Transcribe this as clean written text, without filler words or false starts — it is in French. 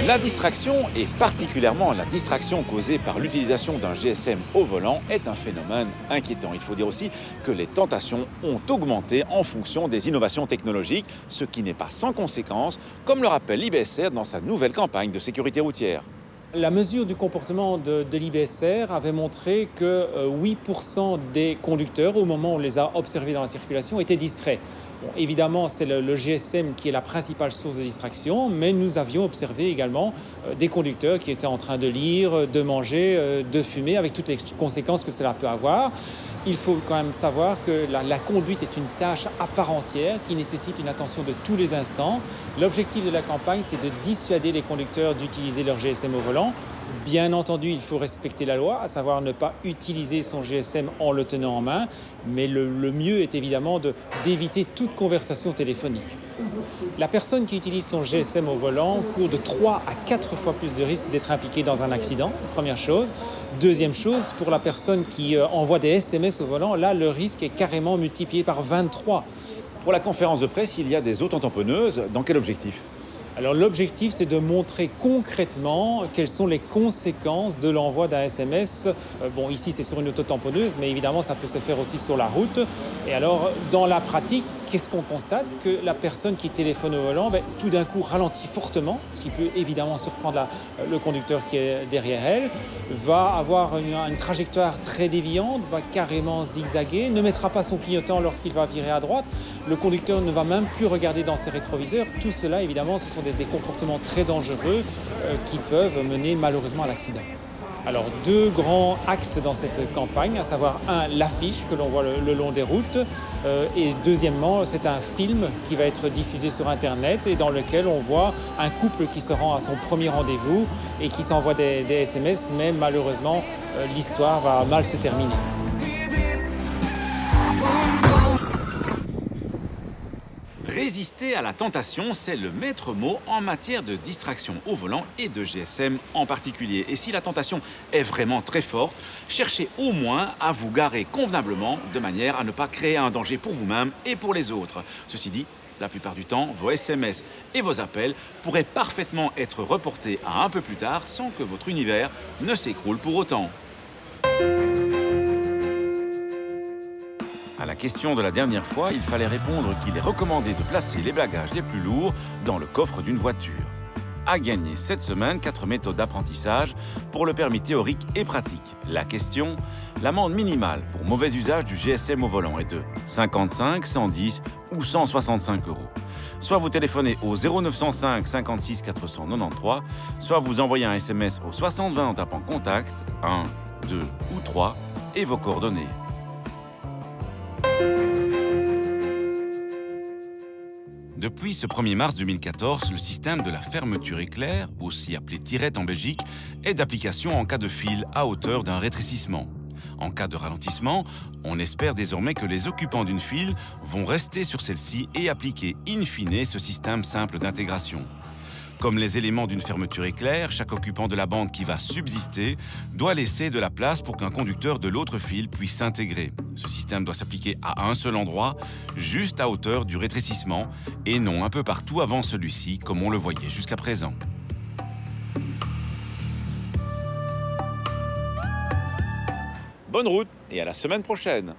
La distraction, et particulièrement la distraction causée par l'utilisation d'un GSM au volant, est un phénomène inquiétant. Il faut dire aussi que les tentations ont augmenté en fonction des innovations technologiques, ce qui n'est pas sans conséquence, comme le rappelle l'IBSR dans sa nouvelle campagne de sécurité routière. La mesure du comportement de l'IBSR avait montré que 8% des conducteurs, au moment où on les a observés dans la circulation, étaient distraits. Bon, évidemment, c'est le GSM qui est la principale source de distraction, mais nous avions observé également des conducteurs qui étaient en train de lire, de manger, de fumer, avec toutes les conséquences que cela peut avoir. Il faut quand même savoir que la conduite est une tâche à part entière qui nécessite une attention de tous les instants. L'objectif de la campagne, c'est de dissuader les conducteurs d'utiliser leur GSM au volant. Bien entendu, il faut respecter la loi, à savoir ne pas utiliser son GSM en le tenant en main, mais le mieux est évidemment d'éviter toute conversation téléphonique. La personne qui utilise son GSM au volant court de 3 à 4 fois plus de risques d'être impliquée dans un accident, première chose. Deuxième chose, pour la personne qui envoie des SMS au volant, là, le risque est carrément multiplié par 23. Pour la conférence de presse, il y a des autotamponneuses. Dans quel objectif ? Alors l'objectif, c'est de montrer concrètement quelles sont les conséquences de l'envoi d'un SMS. Bon, ici, c'est sur une autotamponneuse, mais évidemment, ça peut se faire aussi sur la route. Et alors, dans la pratique, qu'est-ce qu'on constate ? Que la personne qui téléphone au volant, tout d'un coup, ralentit fortement, ce qui peut évidemment surprendre le conducteur qui est derrière elle, va avoir une trajectoire très déviante, va carrément zigzaguer, ne mettra pas son clignotant lorsqu'il va virer à droite. Le conducteur ne va même plus regarder dans ses rétroviseurs. Tout cela, évidemment, ce sont des comportements très dangereux qui peuvent mener malheureusement à l'accident. Alors, deux grands axes dans cette campagne, à savoir l'affiche que l'on voit le long des routes et deuxièmement, c'est un film qui va être diffusé sur Internet et dans lequel on voit un couple qui se rend à son premier rendez-vous et qui s'envoie des SMS, mais malheureusement, l'histoire va mal se terminer. Résister à la tentation, c'est le maître mot en matière de distraction au volant et de GSM en particulier. Et si la tentation est vraiment très forte, cherchez au moins à vous garer convenablement de manière à ne pas créer un danger pour vous-même et pour les autres. Ceci dit, la plupart du temps, vos SMS et vos appels pourraient parfaitement être reportés à un peu plus tard sans que votre univers ne s'écroule pour autant. À la question de la dernière fois, il fallait répondre qu'il est recommandé de placer les bagages les plus lourds dans le coffre d'une voiture. À gagner cette semaine, 4 méthodes d'apprentissage pour le permis théorique et pratique. La question, l'amende minimale pour mauvais usage du GSM au volant est de 55, 110 ou 165 €. Soit vous téléphonez au 0905 56 493, soit vous envoyez un SMS au 6020 en tapant contact, 1, 2 ou 3 et vos coordonnées. Depuis ce 1er mars 2014, le système de la fermeture éclair, aussi appelé tirette en Belgique, est d'application en cas de fil à hauteur d'un rétrécissement. En cas de ralentissement, on espère désormais que les occupants d'une file vont rester sur celle-ci et appliquer in fine ce système simple d'intégration. Comme les éléments d'une fermeture éclair, chaque occupant de la bande qui va subsister doit laisser de la place pour qu'un conducteur de l'autre file puisse s'intégrer. Ce système doit s'appliquer à un seul endroit, juste à hauteur du rétrécissement, et non un peu partout avant celui-ci, comme on le voyait jusqu'à présent. Bonne route et à la semaine prochaine!